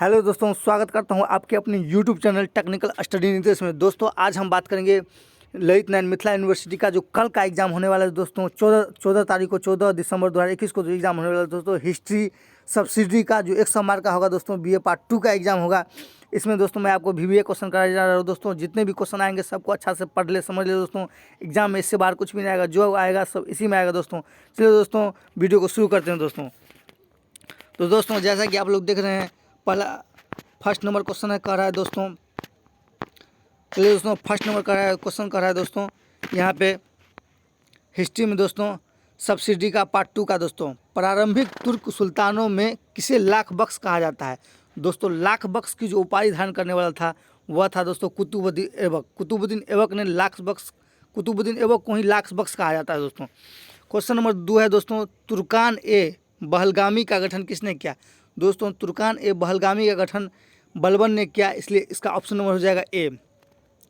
Hello दोस्तों, स्वागत करता हूं आपके अपने यूट्यूब चैनल टेक्निकल स्टडी निर्देश में। दोस्तों आज हम बात करेंगे ललित नारायण मिथिला यूनिवर्सिटी का जो कल का एग्ज़ाम होने वाला है दोस्तों, 14 तारीख को 14 दिसंबर 2021 को जो एग्ज़ाम होने वाला है दोस्तों, हिस्ट्री सब्सिडी का जो 100 मार्क का होगा दोस्तों, बीए पार्ट 2 का एग्ज़ाम होगा। इसमें दोस्तों मैं आपको VBA क्वेश्चन कराया जा रहा हूँ दोस्तों। जितने भी क्वेश्चन आएंगे सबको अच्छा से पढ़ ले, समझ ले दोस्तों। एग्जाम में इससे बाहर कुछ भी नहीं आएगा, जो आएगा सब इसी में आएगा दोस्तों। चलिए दोस्तों वीडियो को शुरू करते हैं दोस्तों। तो दोस्तों जैसा कि आप लोग देख रहे हैं, पहला फर्स्ट नंबर क्वेश्चन है कह रहा है दोस्तों। चलिए दोस्तों फर्स्ट नंबर का क्वेश्चन कर रहा है दोस्तों यहाँ पे हिस्ट्री में दोस्तों, सब्सिडी का पार्ट 2 का दोस्तों। प्रारंभिक तुर्क सुल्तानों में किसे लाख बख्श कहा जाता है दोस्तों? लाख बख्श की जो उपाधि धारण करने वाला था वह था दोस्तों कुतुबुद्दीन ऐबक। कुतुबुद्दीन ऐबक ने कुतुबुद्दीन ऐबक को ही लाख बख्श कहा जाता है दोस्तों। क्वेश्चन नंबर 2 है दोस्तों, तुर्कान ए बहलगामी का गठन किसने किया दोस्तों? तुर्कान ए बहलगामी का गठन बलबन ने किया, इसलिए इसका ऑप्शन नंबर हो जाएगा ए।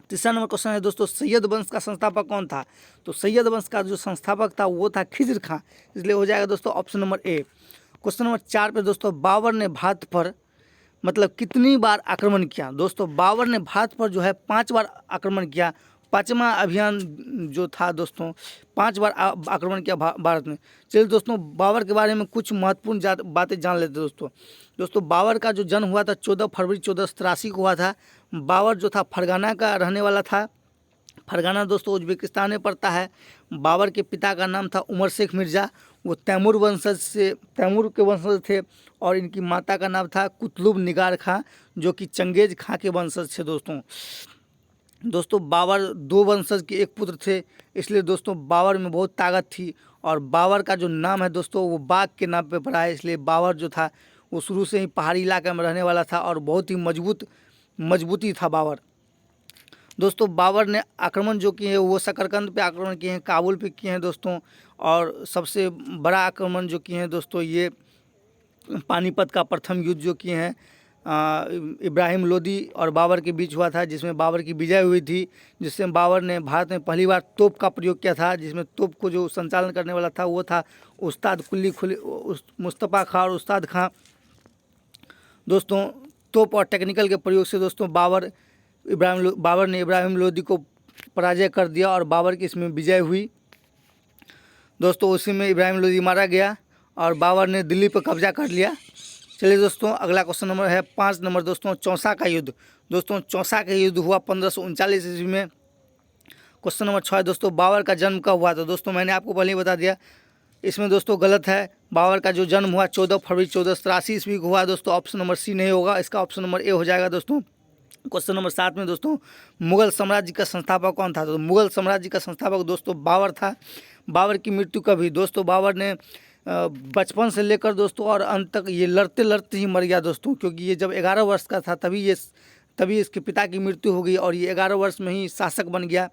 तीसरा नंबर क्वेश्चन है दोस्तों, सैयद वंश का संस्थापक कौन था? तो सैयद वंश का जो संस्थापक था वो था खिज्र खां, इसलिए हो जाएगा दोस्तों ऑप्शन नंबर ए। क्वेश्चन नंबर 4 पे दोस्तों, बाबर ने भारत पर मतलब कितनी बार आक्रमण किया दोस्तों? बाबर ने भारत पर जो है 5 बार आक्रमण किया। 5वां अभियान जो था दोस्तों, 5 बार आक्रमण किया भारत में। चलिए दोस्तों बाबर के बारे में कुछ महत्वपूर्ण बातें जान लेते हैं दोस्तों। बाबर का जो जन्म हुआ था 14 फरवरी 1483 को हुआ था। बाबर जो था फरगाना का रहने वाला था। फरगाना दोस्तों उज्बेकिस्तान में पड़ता है। बाबर के पिता का नाम था उमर शेख मिर्ज़ा, वो तैमूर के वंशज थे। और इनकी माता का नाम था कुतलुब निगार खां, जो कि चंगेज खां के वंशज थे दोस्तों। बाबर 2 वंशज के एक पुत्र थे, इसलिए दोस्तों बाबर में बहुत ताकत थी। और बाबर का जो नाम है दोस्तों वो बाघ के नाम पे पड़ा है, इसलिए बाबर जो था वो शुरू से ही पहाड़ी इलाके में रहने वाला था और बहुत ही मजबूती था बाबर। दोस्तों बाबर ने आक्रमण जो किए हैं वो शकरकंद पे आक्रमण किए हैं, काबुल पे किए हैं दोस्तों। और सबसे बड़ा आक्रमण जो किए हैं दोस्तों ये पानीपत का प्रथम युद्ध जो किए हैं इब्राहिम लोदी और बाबर के बीच हुआ था, जिसमें बाबर की विजय हुई थी, जिससे बाबर ने भारत में पहली बार तोप का प्रयोग किया था, जिसमें तोप को जो संचालन करने वाला था वो था उस्ताद मुस्तफ़ा खां और उस्ताद खां दोस्तों। तोप और टेक्निकल के प्रयोग से दोस्तों बाबर ने इब्राहिम लोदी को पराजय कर दिया और बाबर की इसमें विजय हुई दोस्तों। उसी में इब्राहिम लोदी मारा गया और बाबर ने दिल्ली पर कब्जा कर लिया। चलिए दोस्तों अगला क्वेश्चन नंबर है 5 नंबर दोस्तों, चौसा का युद्ध दोस्तों। चौसा का युद्ध हुआ 1539 ईस्वी में। क्वेश्चन नंबर 6 है दोस्तों, बाबर का जन्म कब हुआ था दोस्तों? मैंने आपको पहले ही बता दिया, इसमें दोस्तों गलत है। बाबर का जो जन्म हुआ 14 फरवरी 1483 ईस्वी को हुआ दोस्तों। ऑप्शन नंबर सी नहीं होगा, इसका ऑप्शन नंबर ए हो जाएगा दोस्तों। क्वेश्चन नंबर 7 में दोस्तों, मुगल साम्राज्य का संस्थापक कौन था? तो मुगल साम्राज्य का संस्थापक दोस्तों बाबर था। बाबर की मृत्यु कब हुई दोस्तों? बाबर ने बचपन से लेकर दोस्तों और अंत तक ये लड़ते लड़ते ही मर गया दोस्तों, क्योंकि ये जब 11 वर्ष का था तभी इसके पिता की मृत्यु हो गई और ये 11 वर्ष में ही शासक बन गया।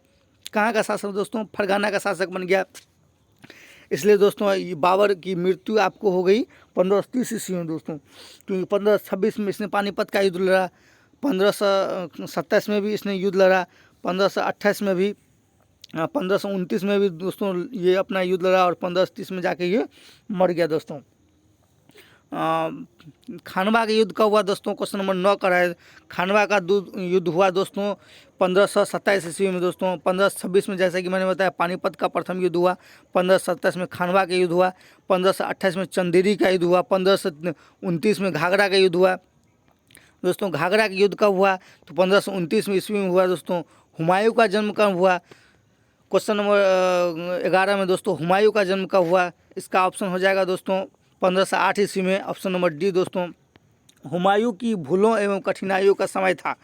कहाँ का शासक दोस्तों? फरगाना का शासक बन गया। इसलिए दोस्तों ये बाबर की मृत्यु आपको हो गई 1530 ईस्वी में दोस्तों, क्योंकि 1526 में इसने पानीपत का युद्ध लड़ा, 1527 में भी इसने युद्ध लड़ा, 1528 में भी, 1529 में भी दोस्तों ये अपना युद्ध लड़ा और 1530 में जाके ये मर गया दोस्तों। खानवा का युद्ध कब हुआ दोस्तों? क्वेश्चन नंबर 9 का है। खानवा का युद्ध हुआ दोस्तों 1527 ईस्वी में दोस्तों। 1526 में जैसा कि मैंने बताया पानीपत का प्रथम युद्ध हुआ, 1527 में खानवा का युद्ध हुआ, 1528 में चंदेरी का युद्ध हुआ, 1529 में घाघरा का युद्ध हुआ दोस्तों। घाघरा का युद्ध कब हुआ? तो 1529 में ईस्वी में हुआ दोस्तों। हुमायूं का जन्म कब हुआ? क्वेश्चन नंबर 11 में दोस्तों, हुमायूं का जन्म कब हुआ? इसका ऑप्शन हो जाएगा दोस्तों 1508 ईस्वी में, ऑप्शन नंबर डी दोस्तों। हुमायूं की भूलों एवं कठिनाइयों का समय था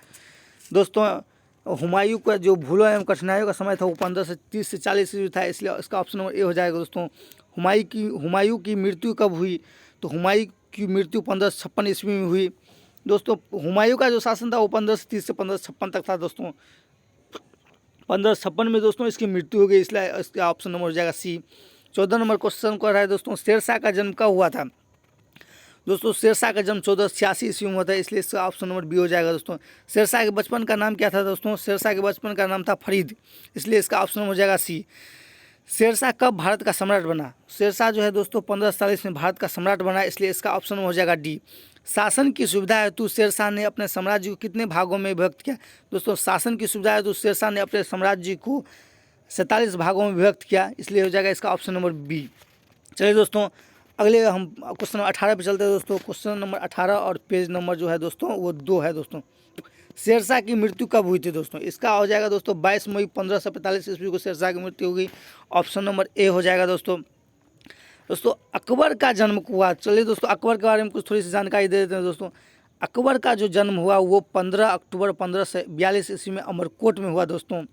दोस्तों। हुमायूं का जो भूलों एवं कठिनाइयों का समय था वो 1530 से 40 ईस्वी था, इसलिए इसका ऑप्शन नंबर ए हो जाएगा दोस्तों। हुमायूं की मृत्यु कब हुई? तो हुमायूं की मृत्यु 1556 ईस्वी में हुई दोस्तों। हुमायूं का जो शासन था वो 1530 से 1556 तक था दोस्तों। 1556 में दोस्तों इसकी मृत्यु हो गई, इसलिए इसका ऑप्शन नंबर हो जाएगा सी। 14 नंबर क्वेश्चन कर रहा है दोस्तों, शेरशाह का जन्म कब हुआ था दोस्तों? शेरशाह का जन्म 1486 ईस्वी में हुआ था, इसलिए इसका ऑप्शन नंबर बी हो जाएगा दोस्तों। शेरशाह के बचपन का नाम क्या था दोस्तों? शेरशाह के बचपन का नाम था फरीद, इसलिए इसका ऑप्शन हो जाएगा सी। शेरशाह कब भारत का सम्राट बना? शेरशाह जो है दोस्तों 1540 में भारत का सम्राट बना, इसलिए इसका ऑप्शन हो जाएगा डी। शासन की सुविधा हेतु शेरशाह ने अपने साम्राज्य को कितने भागों में विभक्त किया। दोस्तों शासन की सुविधा हेतु शेरशाह ने अपने साम्राज्य को 47 भागों में विभक्त किया, इसलिए हो जाएगा इसका ऑप्शन नंबर बी। चलिए दोस्तों अगले हम क्वेश्चन नंबर 18 पे चलते हैं दोस्तों। क्वेश्चन नंबर 18 और पेज नंबर जो है दोस्तों वो 2 है दोस्तों। शेरशाह की मृत्यु कब हुई थी दोस्तों। इसका हो जाएगा दोस्तों 22 मई 1545 ईस्वी को शेरशाह की मृत्यु हुई। ऑप्शन नंबर ए हो जाएगा दोस्तों। दोस्तों अकबर का जन्म हुआ, चलिए दोस्तों अकबर के बारे में कुछ थोड़ी सी जानकारी दे देते हैं दोस्तों। अकबर का जो जन्म हुआ वो 15 अक्टूबर 1542 ईस्वी में अमरकोट में हुआ दोस्तों।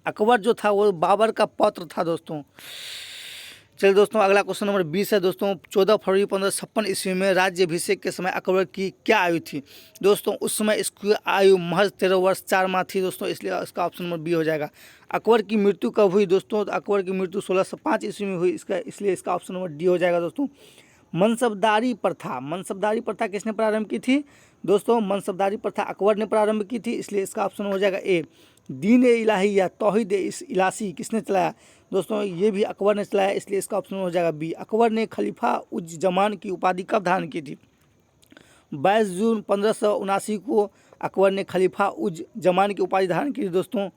अकबर जो था वो बाबर का पौत्र था दोस्तों। चलिए दोस्तों अगला क्वेश्चन नंबर 20 है दोस्तों। 14 फरवरी 1556 ईस्वी में राज्याभिषेक के समय अकबर की क्या आयु थी। दोस्तों उस समय इसकी आयु महज 13 वर्ष 4 माह थी दोस्तों, इसलिए इसका ऑप्शन नंबर बी हो जाएगा। अकबर की मृत्यु कब हुई दोस्तों। तो अकबर की मृत्यु 1605 ईस्वी में हुई, इसलिए इसका ऑप्शन नंबर डी हो जाएगा दोस्तों। मनसबदारी प्रथा किसने प्रारंभ की थी दोस्तों। मनसबदारी प्रथा अकबर ने प्रारंभ की थी, इसलिए इसका ऑप्शन हो जाएगा ए। दीन ए इलाही या तौहीद ए इलासी किसने चलाया दोस्तों। ये भी अकबर ने चलाया, इसलिए इसका ऑप्शन हो जाएगा बी। अकबर ने खलीफा उज जमान की उपाधि कब धारण की थी। 22 जून 1579 को अकबर ने खलीफा उज जमान की उपाधि धारण की थी दोस्तों।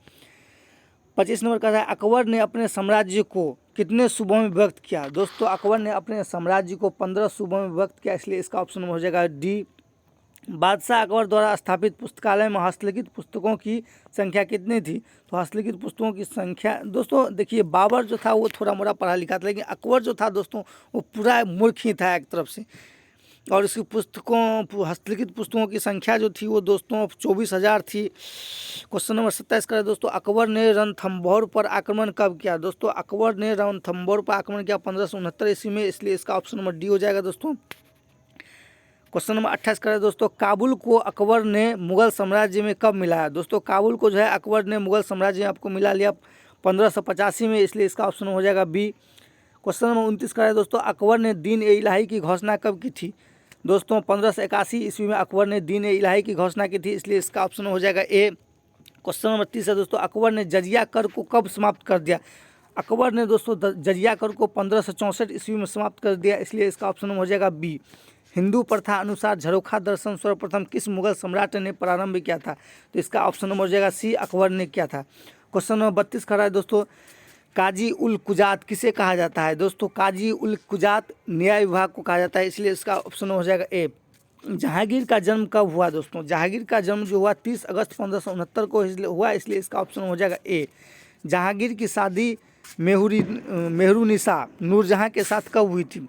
25 नंबर का है अकबर ने अपने साम्राज्य को कितने सूबों में विभक्त किया। दोस्तों अकबर ने अपने साम्राज्य को 15 सूबों में विभक्त किया, इसलिए इसका ऑप्शन हो जाएगा डी। बादशाह अकबर द्वारा स्थापित पुस्तकालय में हस्तलिखित पुस्तकों की संख्या कितनी थी। तो हस्तलिखित पुस्तकों की संख्या दोस्तों देखिए बाबर जो था वो थोड़ा मोड़ा पढ़ा लिखा था, लेकिन अकबर जो था दोस्तों वो पूरा मूर्ख ही था एक तरफ से। और इसकी पुस्तकों हस्तलिखित पुस्तकों की संख्या जो थी वो दोस्तों 24,000 थी। क्वेश्चन नंबर 27 करें दोस्तों। अकबर ने रणथंभौर पर आक्रमण कब किया। दोस्तों अकबर ने रणथंभौर पर आक्रमण किया 1569 ईस्वी में, इसलिए इसका ऑप्शन नंबर डी हो जाएगा दोस्तों। क्वेश्चन नंबर 28 करें दोस्तों। काबुल को अकबर ने मुगल साम्राज्य में कब मिलाया। दोस्तों काबुल को जो है अकबर ने मुगल साम्राज्य में आपको मिला लिया 1585 में, इसलिए इसका ऑप्शन हो जाएगा बी। क्वेश्चन नंबर 29 करें दोस्तों। अकबर ने दीन ए इलाही की घोषणा कब की थी। दोस्तों 1581 ईस्वी में अकबर ने दीन ए इलाही की घोषणा की थी, इसलिए इसका ऑप्शन हो जाएगा ए। क्वेश्चन नंबर 30 है दोस्तों। अकबर ने जजिया कर को कब समाप्त कर दिया। अकबर ने दोस्तों जजिया कर को 1564 ईस्वी में समाप्त कर दिया, इसलिए इसका ऑप्शन हो जाएगा बी। हिंदू प्रथा अनुसार झरोखा दर्शन सर्वप्रथम किस मुगल सम्राट ने प्रारंभ किया था। तो इसका ऑप्शन हो जाएगा सी, अकबर ने किया था। क्वेश्चन नंबर 32 खड़ा है दोस्तों। काजी उल कुजात किसे कहा जाता है। दोस्तों काजी उल कुजात न्याय विभाग को कहा जाता है, इसलिए इसका ऑप्शन हो जाएगा ए। जहांगीर का जन्म कब हुआ दोस्तों। जहांगीर का जन्म जो हुआ 30 अगस्त 1569 को हुआ, इसलिए इसका ऑप्शन हो जाएगा ए। जहांगीर की शादी मेहरुनिसा नूरजहां के साथ कब हुई थी।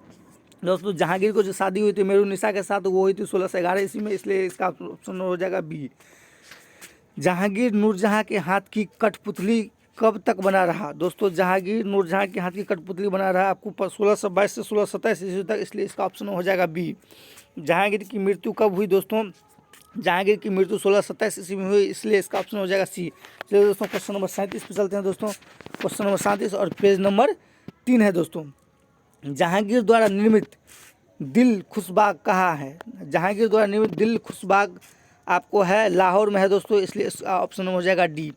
दोस्तों जहांगीर को जो शादी हुई थी मेहरुनिसा के साथ वो हुई थी 1611 ईस्वी में, इसलिए इसका ऑप्शन हो जाएगा बी। जहांगीर नूरजहां के हाथ की कठपुतली कब तक बना रहा। दोस्तों जहांगीर नूरजहां के हाथ की कठपुतली बना रहा आपको 1622 से 1627 ईस्वी तक, इसलिए इसका ऑप्शन हो जाएगा बी। जहांगीर की मृत्यु कब हुई दोस्तों। जहांगीर की मृत्यु 1627 ईस्वी में हुई, इसलिए इसका ऑप्शन हो जाएगा सी। चलिए दोस्तों क्वेश्चन नंबर 37 पे चलते हैं दोस्तों। क्वेश्चन नंबर 37 और पेज नंबर 3 है दोस्तों। जहांगीर द्वारा निर्मित दिल खुशबाग कहाँ है। जहांगीर द्वारा निर्मित दिल खुशबाग आपको है लाहौर में है दोस्तों, इसलिए इसका ऑप्शन हो जाएगा डी।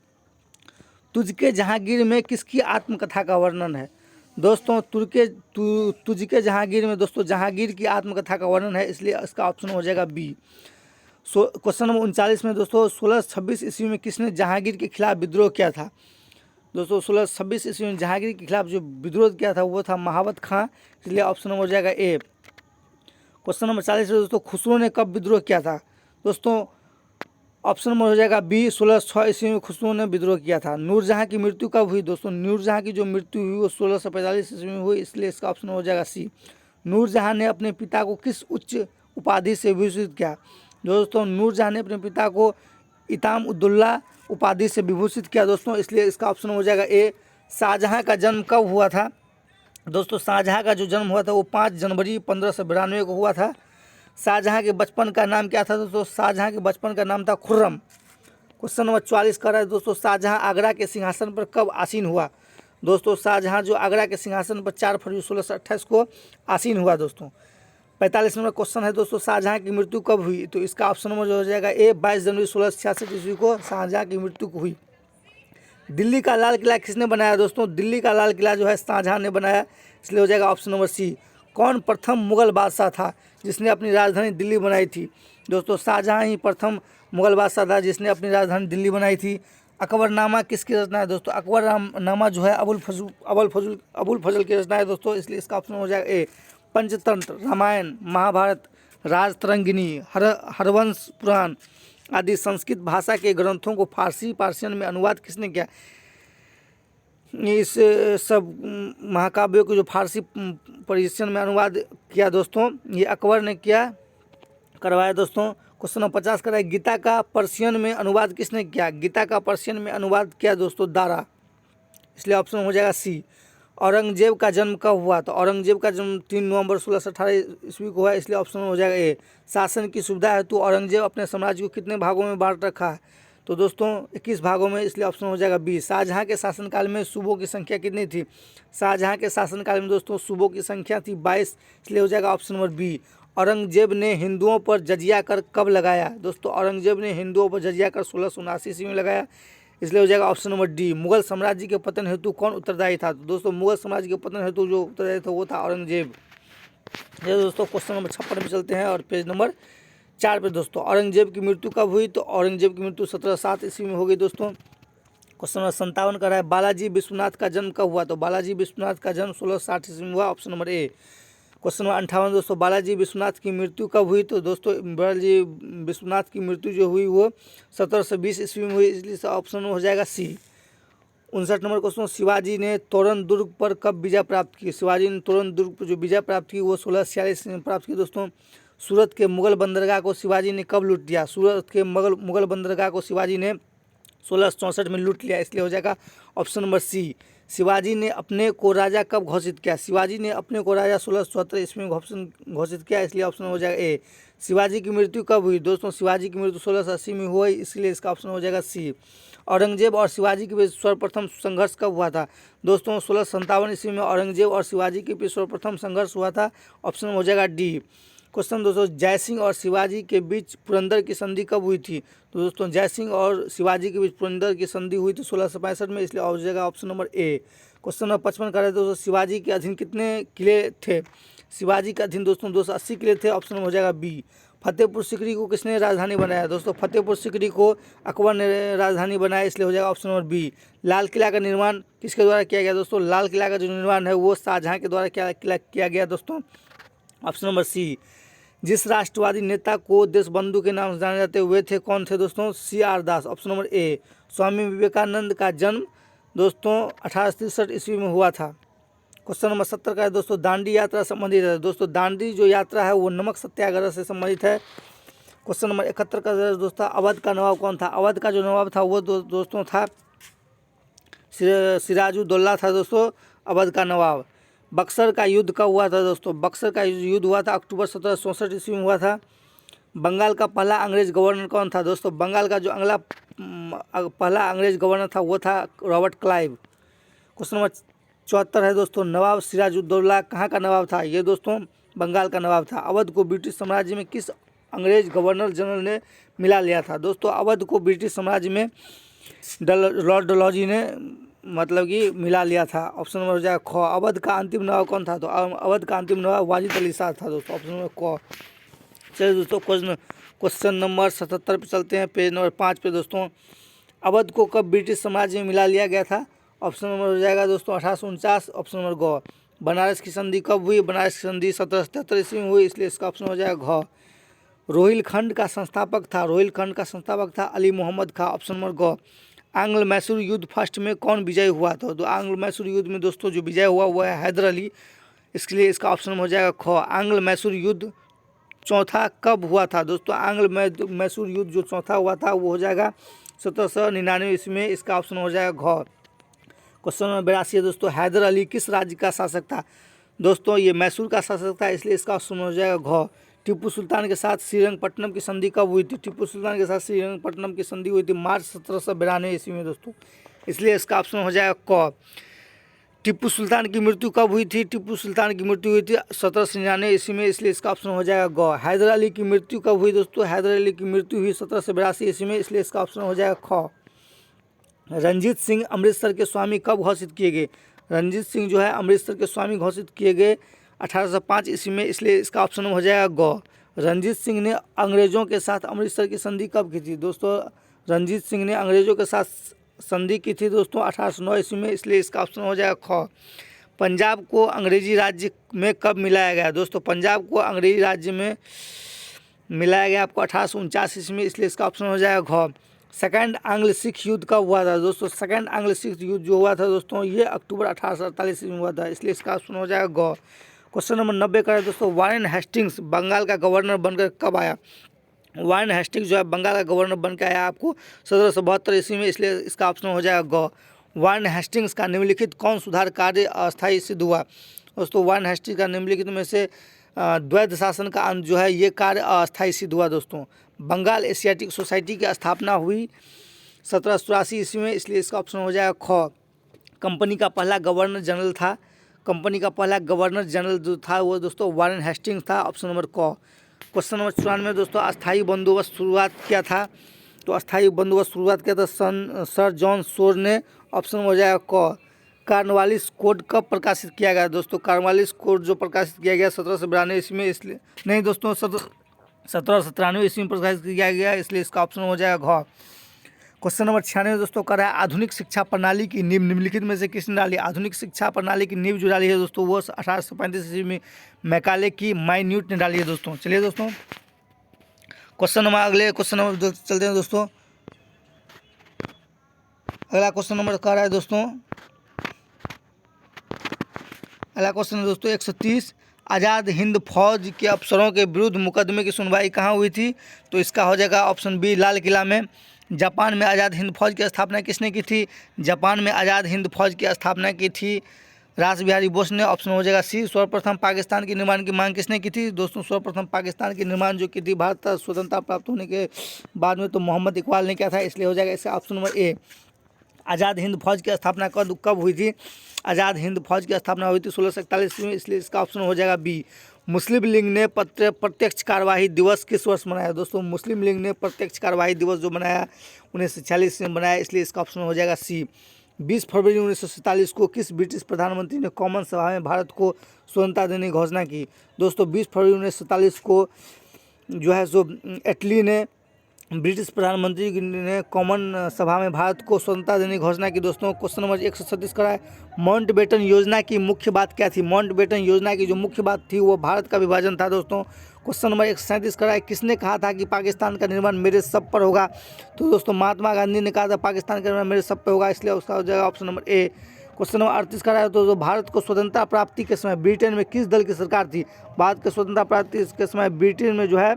तुझके जहांगीर में किसकी आत्मकथा का वर्णन है। दोस्तों तुझके जहांगीर में दोस्तों जहांगीर की आत्मकथा का वर्णन है, इसलिए इसका ऑप्शन हो जाएगा बी। क्वेश्चन नंबर 39 में दोस्तों 1626 ईस्वी में किसने जहांगीर के खिलाफ विद्रोह किया था। दोस्तों 1626 ईस्वी में जहांगीर के खिलाफ जो विद्रोह किया था वो था महावत खां, इसलिए ऑप्शन हो जाएगा ए। क्वेश्चन नंबर 40 में दोस्तों खुसरो ने कब विद्रोह किया था। दोस्तों ऑप्शन नंबर हो जाएगा बी। 1606 ईस्वी में खुसरो ने विद्रोह किया था। नूरजहां की मृत्यु कब हुई दोस्तों। नूरजहां की जो मृत्यु हुई वो 1645 ईस्वी में हुई, इसलिए इसका ऑप्शन हो जाएगा सी। नूरजहां ने अपने पिता को किस उच्च उपाधि से विभूषित किया। दोस्तों नूरजहां ने अपने पिता को इताम उद्दौला उपाधि से विभूषित किया दोस्तों, इसलिए इसका ऑप्शन हो जाएगा ए। शाहजहां का जन्म कब हुआ था। दोस्तों शाहजहां का जो जन्म हुआ था वो 5 जनवरी 1592 को हुआ था। शाहजहां के बचपन का नाम क्या था दोस्तों। शाहजहां के बचपन का नाम था खुर्रम। क्वेश्चन नंबर 44 कर रहा है दोस्तों। शाहजहां आगरा के सिंहासन पर कब आसीन हुआ। दोस्तों शाहजहां जो आगरा के सिंहासन पर 4 फरवरी 1628 को आसीन हुआ दोस्तों। 45 नंबर क्वेश्चन है दोस्तों। शाहजहां की मृत्यु कब हुई। तो इसका ऑप्शन नंबर जो हो जाएगा ए। 22 जनवरी 1666 ईस्वी को शाहजहां की मृत्यु हुई। दिल्ली का लाल किला किसने बनाया दोस्तों। दिल्ली का लाल किला जो है शाहजहां ने बनाया, इसलिए हो जाएगा ऑप्शन नंबर सी। कौन प्रथम मुगल बादशाह था जिसने अपनी राजधानी दिल्ली बनाई थी? दोस्तों शाहजहाँ ही प्रथम मुगल बादशाह था जिसने अपनी राजधानी दिल्ली बनाई थी। अकबरनामा किसकी रचना है? दोस्तों अकबरनामा जो है अबुल फजल की रचना है दोस्तों, इसलिए इसका ऑप्शन हो जाएगा ए। पंचतंत्र, रामायण, महाभारत, राजतरंगिणी, हरवंश पुराण आदि संस्कृत भाषा के ग्रंथों को फारसी पार्सियन में अनुवाद किसने किया? इस सब महाकाव्यों को जो फारसी पर्शियन में अनुवाद किया दोस्तों, ये अकबर ने करवाया दोस्तों। क्वेश्चन नंबर 50 का है, गीता का पर्शियन में अनुवाद किसने किया? गीता का पर्शियन में अनुवाद किया दोस्तों दारा, इसलिए ऑप्शन हो जाएगा सी। औरंगजेब का जन्म कब हुआ? तो औरंगजेब का जन्म 3 नवंबर 1618 ईस्वी को हुआ, इसलिए ऑप्शन हो जाएगा ए। शासन की सुविधा हेतु औरंगजेब अपने साम्राज्य को कितने भागों में बांट रखा है? तो दोस्तों 21 भागों में, इसलिए ऑप्शन हो जाएगा बी। शाहजहाँ के शासनकाल में सूबों की संख्या कितनी थी? शाहजहाँ के शासनकाल में दोस्तों सूबों की संख्या थी 22, इसलिए हो जाएगा ऑप्शन नंबर बी। औरंगजेब ने हिंदुओं पर जजिया कर कब लगाया? दोस्तों औरंगजेब ने हिंदुओं पर जजिया कर 1679 ईस्वी में लगाया, इसलिए हो जाएगा ऑप्शन नंबर डी। मुगल साम्राज्य के पतन हेतु कौन उत्तरदायी था? तो दोस्तों मुगल साम्राज्य के पतन हेतु जो उत्तरदायी था वो था औरंगजेब। ये दोस्तों क्वेश्चन नंबर 56 पे चलते हैं और पेज नंबर 4 पे दोस्तों, औरंगजेब की मृत्यु कब हुई? तो औरंगजेब की मृत्यु 1707 ईस्वी में हो गई दोस्तों। क्वेश्चन नंबर 57 का है, बालाजी विश्वनाथ का जन्म कब हुआ? तो बालाजी विश्वनाथ का जन्म 1660 ईस्वी में हुआ, ऑप्शन नंबर ए। क्वेश्चन नंबर 58 दोस्तों, बालाजी विश्वनाथ की मृत्यु कब हुई? तो दोस्तों बालाजी विश्वनाथ की मृत्यु जो हुई वो 1720 ईस्वी में हुई, इसलिए ऑप्शन हो जाएगा सी। 59 नंबर क्वेश्चन, शिवाजी ने तोरण दुर्ग पर कब विजय प्राप्त की? शिवाजी ने तोरण दुर्ग पर जो विजय प्राप्त की वो 1646 में प्राप्त की दोस्तों। सूरत के मुगल बंदरगाह को शिवाजी ने कब लूट लिया? सूरत के मुगल बंदरगाह को शिवाजी ने 1664 में लूट लिया, इसलिए हो जाएगा ऑप्शन नंबर सी। शिवाजी ने अपने को राजा कब घोषित किया? शिवाजी ने अपने को राजा 1674 ईस्वी में घोषित किया, इसलिए ऑप्शन हो जाएगा ए। शिवाजी की मृत्यु कब हुई? दोस्तों शिवाजी की मृत्यु 1680 में हुई, इसलिए इसका ऑप्शन हो जाएगा सी। औरंगजेब और शिवाजी के बीच सर्वप्रथम संघर्ष कब हुआ था? दोस्तों 1657 ईस्वी में औरंगजेब और शिवाजी के बीच सर्वप्रथम संघर्ष हुआ था, ऑप्शन हो जाएगा डी। क्वेश्चन दोस्तों, जयसिंह और शिवाजी के बीच पुरंदर की संधि कब हुई थी? तो दोस्तों जयसिंह और शिवाजी के बीच पुरंदर की संधि हुई थी 1665 में, इसलिए हो जाएगा ऑप्शन नंबर ए। क्वेश्चन नंबर 55 का है दोस्तों, शिवाजी के अधीन कितने किले थे? शिवाजी के अधीन दोस्तों 280 किले थे, ऑप्शन हो जाएगा बी। फतेहपुर सीकरी को किसने राजधानी बनाया? दोस्तों फतेहपुर सीकरी को अकबर ने राजधानी बनाया, इसलिए हो जाएगा option number B. Lal Qila का निर्माण किसके द्वारा किया गया? दोस्तों लाल किला का जो निर्माण है वो शाहजहाँ के द्वारा किया गया दोस्तों, ऑप्शन नंबर सी। जिस राष्ट्रवादी नेता को देशबंधु के नाम से जाने जाते हुए थे कौन थे दोस्तों? CR Das, option number A. Swami Vivekananda का जन्म दोस्तों 1863 ईस्वी में हुआ था। क्वेश्चन नंबर 70 का है दोस्तों, दांडी यात्रा संबंधित है। दोस्तों दांडी जो यात्रा है वो नमक सत्याग्रह से संबंधित है। क्वेश्चन नंबर 71 का है दोस्तों, अवध का नवाब कौन था? अवध का जो नवाब था वो दोस्तों था सिराजुद्दौला था दोस्तों, अवध का नवाब। बक्सर का युद्ध कब हुआ था दोस्तों? बक्सर का युद्ध हुआ था अक्टूबर 1764 ईस्वी में हुआ था। बंगाल का पहला अंग्रेज गवर्नर कौन था? दोस्तों बंगाल का जो पहला अंग्रेज गवर्नर था वो था रॉबर्ट क्लाइव। क्वेश्चन नंबर 74 है दोस्तों, नवाब सिराजुद्दौला कहाँ का नवाब था? ये दोस्तों बंगाल का नवाब था। अवध को ब्रिटिश साम्राज्य में किस अंग्रेज गवर्नर जनरल ने मिला लिया था? दोस्तों अवध को ब्रिटिश साम्राज्य में लॉर्ड डलहौजी ने मतलब कि मिला लिया था, ऑप्शन नंबर हो जाएगा ख। अवध का अंतिम नवाब कौन था? तो अवध का अंतिम नवाब वाजिद अली शाह था दोस्तों, ऑप्शन नंबर क। चलिए दोस्तों क्वेश्चन नंबर 77 पे चलते हैं, पेज नंबर 5 पे दोस्तों। अवध को कब ब्रिटिश साम्राज्य में मिला लिया गया था? ऑप्शन नंबर हो जाएगा दोस्तों 1849, ऑप्शन नंबर ग। बनारस की संधि कब हुई? बनारस की संधि 1777 ईस्वी में हुई, इसलिए इसका ऑप्शन हो जाएगा घ। रोहिलखंड का संस्थापक था अली मोहम्मद खां, ऑप्शन नंबर ग। आंग्ल मैसूर युद्ध फर्स्ट में कौन विजय हुआ था? तो आंग्ल मैसूर युद्ध में दोस्तों जो विजय हुआ वो है हैदर अली, इसके लिए इसका ऑप्शन हो जाएगा ख। आंग्ल मैसूर युद्ध चौथा कब हुआ था? दोस्तों आंग्ल मैसूर युद्ध जो चौथा हुआ था वो हो जाएगा 1799 ईस्वी में, इसका ऑप्शन हो जाएगा घ। क्वेश्चन नंबर 82 है दोस्तों, हैदर अली किस राज्य का शासक था? दोस्तों ये मैसूर का शासक था, इसलिए इसका ऑप्शन हो जाएगा घ। टीपू सुल्तान के साथ श्रीरंगपट्टनम की संधि कब हुई थी? टीपू सुल्तान के साथ श्रीरंगपट्टनम की संधि हुई थी मार्च 1792 ईस्वी में दोस्तों, इसलिए इसका ऑप्शन हो जाएगा क। टीपू सुल्तान की मृत्यु कब हुई थी? टीपू सुल्तान की मृत्यु हुई थी 1799 ईस्वी में, इसलिए इसका ऑप्शन हो जाएगा ग। हैदर अली की मृत्यु कब हुई दोस्तों? हैदर अली की मृत्यु हुई 1782 ईस्वी में, इसलिए इसका ऑप्शन हो जाएगा ख। रंजीत सिंह अमृतसर के स्वामी कब घोषित किए गए? रंजीत सिंह जो है अमृतसर के स्वामी घोषित किए गए 1805 ईस्वी में, इसलिए इसका ऑप्शन हो जाएगा ग। रंजीत सिंह ने अंग्रेजों के साथ अमृतसर की संधि कब की थी दोस्तों? रंजीत सिंह ने अंग्रेजों के साथ संधि की थी दोस्तों 1809 ईस्वी में, इसलिए इसका ऑप्शन हो जाएगा ख। पंजाब को अंग्रेजी राज्य में कब मिलाया गया दोस्तों? पंजाब को अंग्रेजी राज्य में मिलाया गया आपको 1849 ईस्वी में, इसलिए इसका ऑप्शन हो जाएगा घ। सेकंड एंग्लो सिख युद्ध कब हुआ था दोस्तों? सेकंड एंग्लो सिख युद्ध जो हुआ था दोस्तों, ये अक्टूबर 1848 ईस्वी में हुआ था, इसलिए इसका ऑप्शन हो जाएगा ग। क्वेश्चन नंबर 90 का है दोस्तों, वारेन हेस्टिंग्स बंगाल का गवर्नर बनकर कब आया? वारेन हेस्टिंग्स जो है बंगाल का गवर्नर बनकर आया आपको 1772 ईस्वी में, इसलिए इसका ऑप्शन हो जाएगा ग। वारेन हेस्टिंग्स का निम्नलिखित कौन सुधार कार्य अस्थायी सिद्ध हुआ दोस्तों? वारेन हेस्टिंग्स का निम्नलिखित में से द्वैध शासन का अंत जो है ये कार्य अस्थायी सिद्ध हुआ दोस्तों। बंगाल एशियाटिक सोसाइटी की स्थापना हुई 1784 ईस्वी में, इसलिए इसका ऑप्शन हो जाएगा ख। कंपनी का पहला गवर्नर जनरल था, कंपनी का पहला गवर्नर जनरल जो था वो दोस्तों वारेन हेस्टिंग्स था, ऑप्शन नंबर क। क्वेश्चन नंबर 94 दोस्तों, अस्थायी बंदोबस्त शुरुआत किया था? तो अस्थायी बंदोबस्त शुरुआत किया था सर जॉन शोर ने, ऑप्शन हो जाएगा क। कार्नवालिस कोड कब प्रकाशित किया गया दोस्तों? कार्नवालिस कोड जो प्रकाशित किया गया 1792 ईस्वी में, इसलिए नहीं दोस्तों 1793 ईस्वी में प्रकाशित किया गया, इसलिए इसका ऑप्शन हो जाएगा घ। क्वेश्चन नंबर 96 दोस्तों कर रहा है, आधुनिक शिक्षा प्रणाली की नींव निम्नलिखित में से किसने डाली? आधुनिक शिक्षा प्रणाली की नींव जो डाली है दोस्तों वो 1835 ईस्वी में मैकाले की माइन्यूट ने डाली है दोस्तों। चलिए दोस्तों क्वेश्चन नंबर अगले क्वेश्चन नंबर चलते हैं दोस्तों। अगला क्वेश्चन नंबर कर रहा है दोस्तों, अगला क्वेश्चन है दोस्तों 130, आज़ाद हिंद फौज के अफसरों के विरुद्ध मुकदमे की सुनवाई कहाँ हुई थी? तो इसका हो जाएगा ऑप्शन बी, लाल किला में। जापान में आज़ाद हिंद फौज की स्थापना किसने की थी? जापान में आज़ाद हिंद फौज की स्थापना की थी रास बिहारी बोस ने, ऑप्शन हो जाएगा सी। सर्वप्रथम पाकिस्तान के निर्माण की मांग किसने की थी दोस्तों? सर्वप्रथम पाकिस्तान के निर्माण जो की थी भारत स्वतंत्रता प्राप्त होने के बाद में तो मोहम्मद इकबाल ने किया था, इसलिए हो जाएगा इसका ऑप्शन नंबर ए। आज़ाद हिंद फौज की स्थापना कब हुई थी? आज़ाद हिंद फौज की स्थापना हुई थी 1641 में, इसलिए इसका ऑप्शन हो जाएगा बी। मुस्लिम लीग ने प्रत्यक्ष कार्यवाही दिवस किस वर्ष मनाया दोस्तों? मुस्लिम लीग ने प्रत्यक्ष कार्यवाही दिवस जो मनाया 1946 में बनाया, इसलिए इसका ऑप्शन हो जाएगा सी। 20 फरवरी 1947 को किस ब्रिटिश प्रधानमंत्री ने कॉमन सभा में भारत को स्वतंत्रता देने की घोषणा की दोस्तों? 20 फरवरी 1947 को जो है सो इटली ने ब्रिटिश प्रधानमंत्री ने कॉमन सभा में भारत को स्वतंत्रता देने की घोषणा की दोस्तों। क्वेश्चन नंबर 136 का है, माउंटबेटन योजना की मुख्य बात क्या थी? माउंटबेटन योजना की जो मुख्य बात थी वो भारत का विभाजन था दोस्तों। क्वेश्चन नंबर 137 का है, किसने कहा था कि पाकिस्तान का निर्माण मेरे सब पर होगा? तो दोस्तों महात्मा गांधी ने कहा था पाकिस्तान का निर्माण मेरे सब पर होगा, इसलिए उसका हो जाएगा ऑप्शन नंबर ए। क्वेश्चन नंबर 38 का है, तो भारत को स्वतंत्रता प्राप्ति के समय ब्रिटेन में किस दल की सरकार थी? भारत के स्वतंत्रता प्राप्ति के समय ब्रिटेन में जो है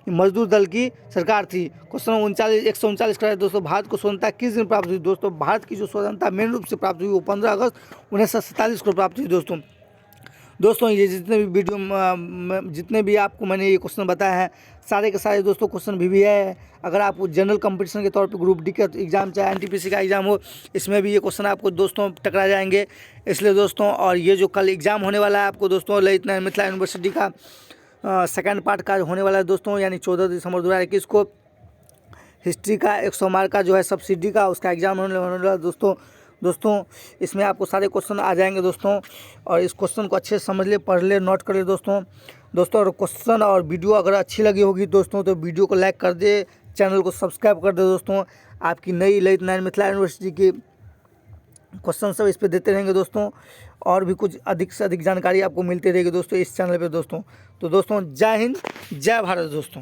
मजदूर दल की सरकार थी। क्वेश्चन 139 का है दोस्तों, भारत को स्वतंत्रता किस दिन प्राप्त हुई? दोस्तों भारत की जो स्वतंत्रता मेन रूप से प्राप्त हुई वो 15 अगस्त 1947 को प्राप्त हुई दोस्तों। ये जितने भी आपको मैंने ये क्वेश्चन बताया है सारे के सारे दोस्तों क्वेश्चन भी है। अगर आपको जनरल कंपटीशन के तौर पे ग्रुप डी का एग्जाम चाहे एनटीपीसी का एग्जाम हो, इसमें भी ये क्वेश्चन आपको दोस्तों टकरा जाएंगे, इसलिए दोस्तों। और ये जो कल एग्जाम होने वाला है आपको दोस्तों ललित नारायण मिथिला यूनिवर्सिटी का सेकंड पार्ट का होने वाला है दोस्तों, यानी 14 दिसंबर 2021 को हिस्ट्री का 100 मार्क का जो है सब्सिडी का उसका एग्जाम होने वाला है दोस्तों। इसमें आपको सारे क्वेश्चन आ जाएंगे दोस्तों, और इस क्वेश्चन को अच्छे से समझ ले, पढ़ ले, नोट कर ले दोस्तों। और क्वेश्चन और वीडियो अगर अच्छी लगी होगी दोस्तों तो वीडियो को लाइक कर दे, चैनल को सब्सक्राइब कर दे दोस्तों। आपकी नई ललित नारायण मिथिला यूनिवर्सिटी की क्वेश्चन सब इस पर देते रहेंगे दोस्तों, और भी कुछ अधिक से अधिक जानकारी आपको मिलती रहेगी दोस्तों इस चैनल पे दोस्तों। तो दोस्तों जय हिंद जय भारत दोस्तों।